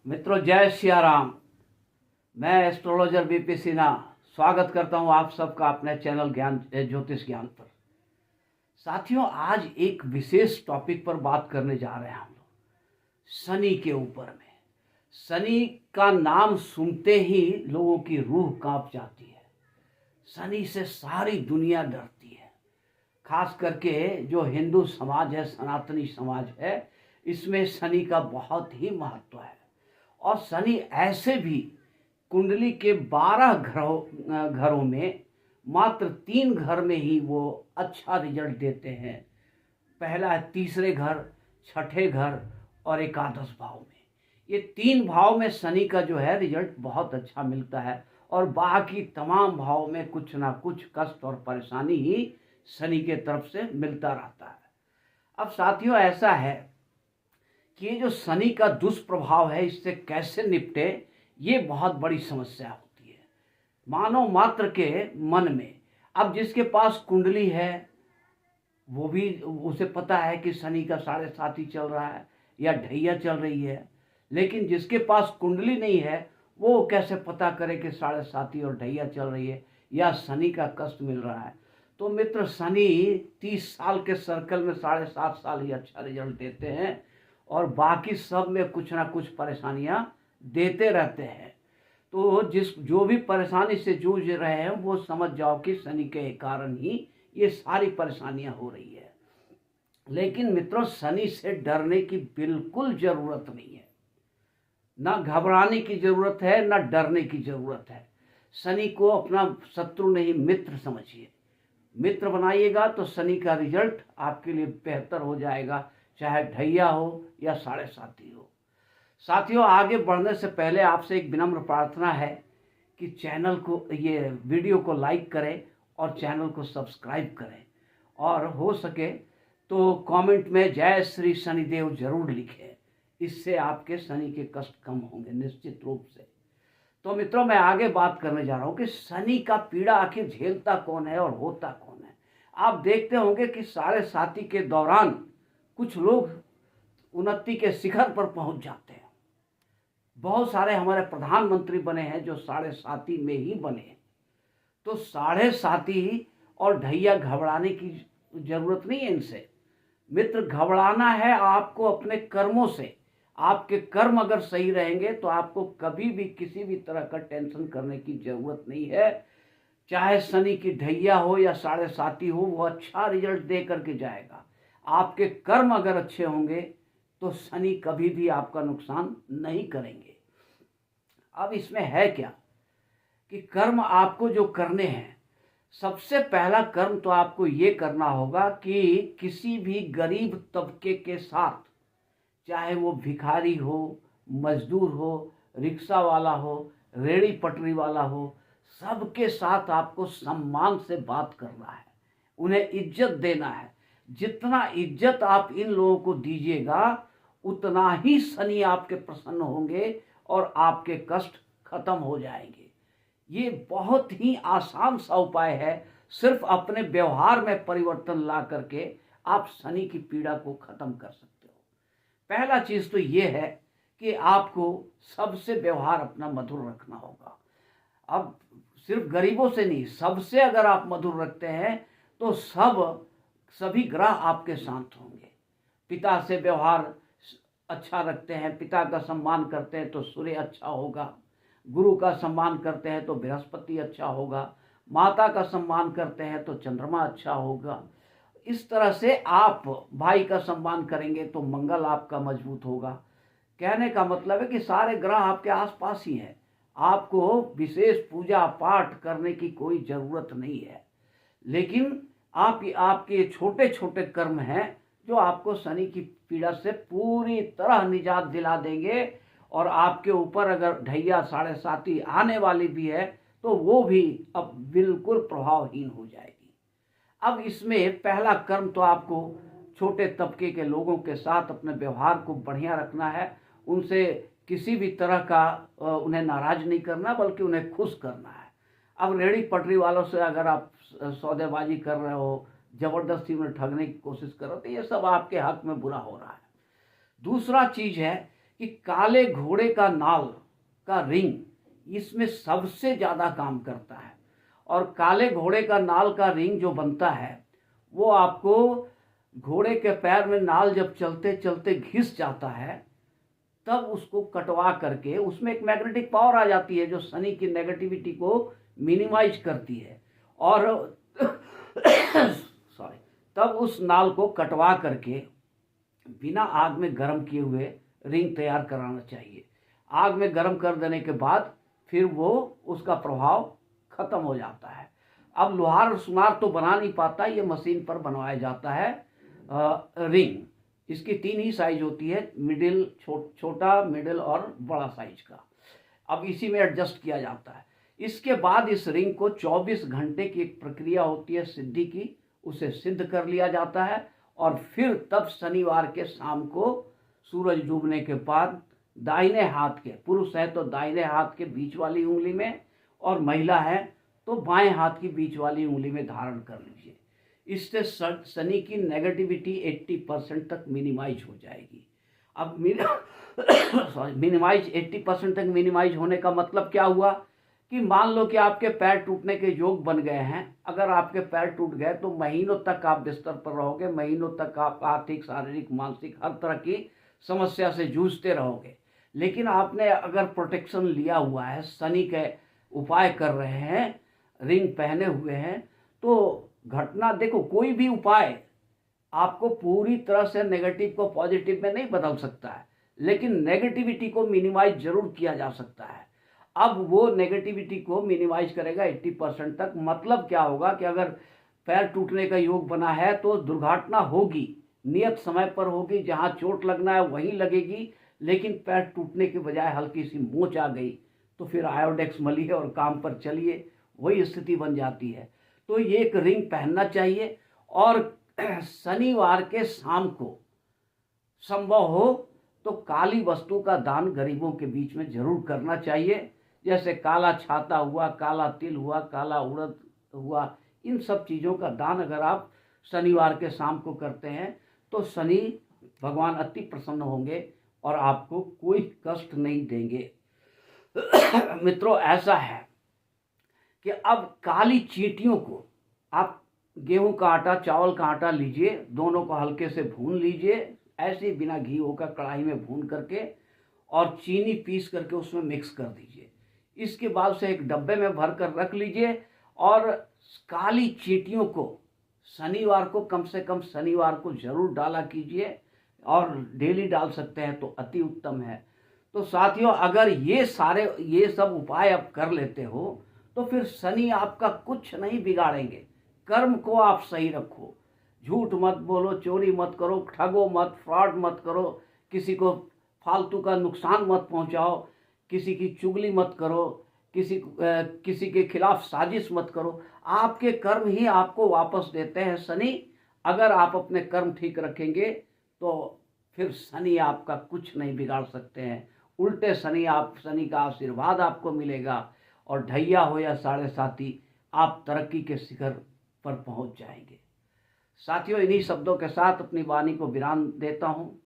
मित्रों, जय सिया राम। मैं एस्ट्रोलॉजर बीपी सिन्हा स्वागत करता हूं आप सबका अपने चैनल ज्ञान ज्योतिष ज्ञान पर। साथियों, आज एक विशेष टॉपिक पर बात करने जा रहे हैं हम लोग, शनि के ऊपर में। शनि का नाम सुनते ही लोगों की रूह कांप जाती है। शनि से सारी दुनिया डरती है। खास करके जो हिंदू समाज है, सनातनी समाज है, इसमें शनि का बहुत ही महत्व है। और शनि ऐसे भी कुंडली के 12 घरों में मात्र 3 घर में ही वो अच्छा रिजल्ट देते हैं। पहला है तीसरे घर, छठे घर और एकादश भाव में। ये 3 भाव में शनि का जो है रिजल्ट बहुत अच्छा मिलता है, और बाकी तमाम भाव में कुछ ना कुछ कष्ट और परेशानी ही शनि के तरफ से मिलता रहता है। अब साथियों, ऐसा है कि ये जो शनि का दुष्प्रभाव है, इससे कैसे निपटे, ये बहुत बड़ी समस्या होती है मानव मात्र के मन में। अब जिसके पास कुंडली है वो भी, उसे पता है कि शनि का 7.5 चल रहा है या ढैया चल रही है। लेकिन जिसके पास कुंडली नहीं है वो कैसे पता करे कि 7.5 और ढैया चल रही है या शनि का कष्ट मिल रहा है। तो मित्र, शनि 30 साल के सर्कल में 7.5 साल ही अच्छा रिजल्ट देते हैं, और बाकी सब में कुछ ना कुछ परेशानियां देते रहते हैं। तो जो भी परेशानी से जूझ रहे हैं वो समझ जाओ कि शनि के कारण ही ये सारी परेशानियां हो रही है। लेकिन मित्रों, शनि से डरने की बिल्कुल जरूरत नहीं है। ना घबराने की जरूरत है, ना डरने की जरूरत है। शनि को अपना शत्रु नहीं, मित्र समझिए। मित्र बनाइएगा तो शनि का रिजल्ट आपके लिए बेहतर हो जाएगा, चाहे ढैया हो या 7.5 हो। साथियों, आगे बढ़ने से पहले आपसे एक विनम्र प्रार्थना है कि चैनल को, ये वीडियो को लाइक करें और चैनल को सब्सक्राइब करें, और हो सके तो कमेंट में जय श्री शनिदेव जरूर लिखें। इससे आपके शनि के कष्ट कम होंगे निश्चित रूप से। तो मित्रों, मैं आगे बात करने जा रहा हूँ कि शनि का पीड़ा आखिर झेलता कौन है और होता कौन है। आप देखते होंगे कि 7.5 के दौरान कुछ लोग उन्नति के शिखर पर पहुंच जाते हैं। बहुत सारे हमारे प्रधानमंत्री बने हैं जो 7.5 में ही बने हैं। तो 7.5 और ढैया घबराने की जरूरत नहीं है इनसे। मित्र, घबराना है आपको अपने कर्मों से। आपके कर्म अगर सही रहेंगे तो आपको कभी भी किसी भी तरह का टेंशन करने की जरूरत नहीं है। चाहे शनि की ढैया हो या 7.5 हो, वो अच्छा रिजल्ट दे करके जाएगा। आपके कर्म अगर अच्छे होंगे तो शनि कभी भी आपका नुकसान नहीं करेंगे। अब इसमें है क्या कि कर्म आपको जो करने हैं, सबसे पहला कर्म तो आपको ये करना होगा कि किसी भी गरीब तबके के साथ, चाहे वो भिखारी हो, मजदूर हो, रिक्शा वाला हो, रेड़ी पटरी वाला हो, सबके साथ आपको सम्मान से बात करना है, उन्हें इज्जत देना है। जितना इज्जत आप इन लोगों को दीजिएगा उतना ही शनि आपके प्रसन्न होंगे और आपके कष्ट खत्म हो जाएंगे। ये बहुत ही आसान सा उपाय है। सिर्फ अपने व्यवहार में परिवर्तन ला करके आप शनि की पीड़ा को खत्म कर सकते हो। पहला चीज तो ये है कि आपको सबसे व्यवहार अपना मधुर रखना होगा। अब सिर्फ गरीबों से नहीं, सबसे अगर आप मधुर रखते हैं तो सभी ग्रह आपके शांत होंगे। पिता से व्यवहार अच्छा रखते हैं, पिता का सम्मान करते हैं तो सूर्य अच्छा होगा। गुरु का सम्मान करते हैं तो बृहस्पति अच्छा होगा। माता का सम्मान करते हैं तो चंद्रमा अच्छा होगा। इस तरह से आप भाई का सम्मान करेंगे तो मंगल आपका मजबूत होगा। कहने का मतलब है कि सारे ग्रह आपके आसपास ही हैं। आपको विशेष पूजा पाठ करने की कोई जरूरत नहीं है। लेकिन आपके छोटे छोटे कर्म हैं जो आपको शनि की पीड़ा से पूरी तरह निजात दिला देंगे, और आपके ऊपर अगर ढैया 7.5 आने वाली भी है तो वो भी अब बिल्कुल प्रभावहीन हो जाएगी। अब इसमें पहला कर्म तो आपको छोटे तबके के लोगों के साथ अपने व्यवहार को बढ़िया रखना है। उनसे किसी भी तरह का उन्हें नाराज नहीं करना, बल्कि उन्हें खुश करना है। अब रेड़ी पटरी वालों से अगर आप सौदेबाजी कर रहे हो, जबरदस्ती उन्हें ठगने की कोशिश कर रहे हो, तो ये सब आपके हक में बुरा हो रहा है। दूसरा चीज है कि काले घोड़े का नाल का रिंग इसमें सबसे ज़्यादा काम करता है। और काले घोड़े का नाल का रिंग जो बनता है वो आपको घोड़े के पैर में नाल जब चलते चलते घिस जाता है तब उसको कटवा करके उसमें एक मैग्नेटिक पावर आ जाती है जो शनि की नेगेटिविटी को मिनिमाइज करती है। और सॉरी, तब उस नाल को कटवा करके बिना आग में गर्म किए हुए रिंग तैयार कराना चाहिए। आग में गर्म कर देने के बाद फिर वो उसका प्रभाव खत्म हो जाता है। अब लोहार सुनार तो बना नहीं पाता, ये मशीन पर बनवाया जाता है रिंग। इसकी 3 ही साइज होती है, मिडिल, छोटा, मिडिल और बड़ा साइज का। अब इसी में एडजस्ट किया जाता है। इसके बाद इस रिंग को 24 घंटे की एक प्रक्रिया होती है सिद्धि की, उसे सिद्ध कर लिया जाता है। और फिर तब शनिवार के शाम को सूरज डूबने के बाद दाहिने हाथ के, पुरुष है तो दाहिने हाथ के बीच वाली उंगली में और महिला है तो बाएं हाथ की बीच वाली उंगली में धारण कर लीजिए। इससे शनि की नेगेटिविटी 80% तक मिनिमाइज हो जाएगी। अब मिनिमाइज 80% तक मिनिमाइज होने का मतलब क्या हुआ कि मान लो कि आपके पैर टूटने के योग बन गए हैं। अगर आपके पैर टूट गए तो महीनों तक आप बिस्तर पर रहोगे, महीनों तक आप आर्थिक, शारीरिक, मानसिक हर तरह की समस्या से जूझते रहोगे। लेकिन आपने अगर प्रोटेक्शन लिया हुआ है, शनि के उपाय कर रहे हैं, रिंग पहने हुए हैं, तो घटना देखो, कोई भी उपाय आपको पूरी तरह से नेगेटिव को पॉजिटिव में नहीं बदल सकता है, लेकिन नेगेटिविटी को मिनिमाइज जरूर किया जा सकता है। अब वो नेगेटिविटी को मिनिमाइज करेगा 80% तक। मतलब क्या होगा कि अगर पैर टूटने का योग बना है तो दुर्घटना होगी, नियत समय पर होगी, जहां चोट लगना है वहीं लगेगी, लेकिन पैर टूटने के बजाय हल्की सी मोच आ गई तो फिर आयोडेक्स मलिए और काम पर चलिए, वही स्थिति बन जाती है। तो ये एक रिंग पहनना चाहिए। और शनिवार के शाम को संभव हो तो काली वस्तु का दान गरीबों के बीच में जरूर करना चाहिए। जैसे काला छाता हुआ, काला तिल हुआ, काला उड़द हुआ, इन सब चीज़ों का दान अगर आप शनिवार के शाम को करते हैं तो शनि भगवान अति प्रसन्न होंगे और आपको कोई कष्ट नहीं देंगे। मित्रों, ऐसा है कि अब काली चींटियों को आप गेहूं का आटा, चावल का आटा लीजिए, दोनों को हल्के से भून लीजिए, ऐसे बिना घी होकर कढ़ाई में भून करके, और चीनी पीस करके उसमें मिक्स कर दीजिए। इसके बाद से एक डब्बे में भर कर रख लीजिए। और काली चींटियों को शनिवार को, कम से कम शनिवार को जरूर डाला कीजिए, और डेली डाल सकते हैं तो अति उत्तम है। तो साथियों, अगर ये सब उपाय आप कर लेते हो तो फिर शनि आपका कुछ नहीं बिगाड़ेंगे। कर्म को आप सही रखो, झूठ मत बोलो, चोरी मत करो, ठगो मत, फ्रॉड मत करो, किसी को फालतू का नुकसान मत पहुंचाओ, किसी की चुगली मत करो, किसी के खिलाफ साजिश मत करो। आपके कर्म ही आपको वापस देते हैं शनि। अगर आप अपने कर्म ठीक रखेंगे तो फिर शनि आपका कुछ नहीं बिगाड़ सकते हैं। उल्टे शनि का आशीर्वाद आपको मिलेगा, और ढैया हो या साढ़े साथी, आप तरक्की के शिखर पर पहुंच जाएंगे। साथियों, इन्हीं शब्दों के साथ अपनी वाणी को विराम देता हूं।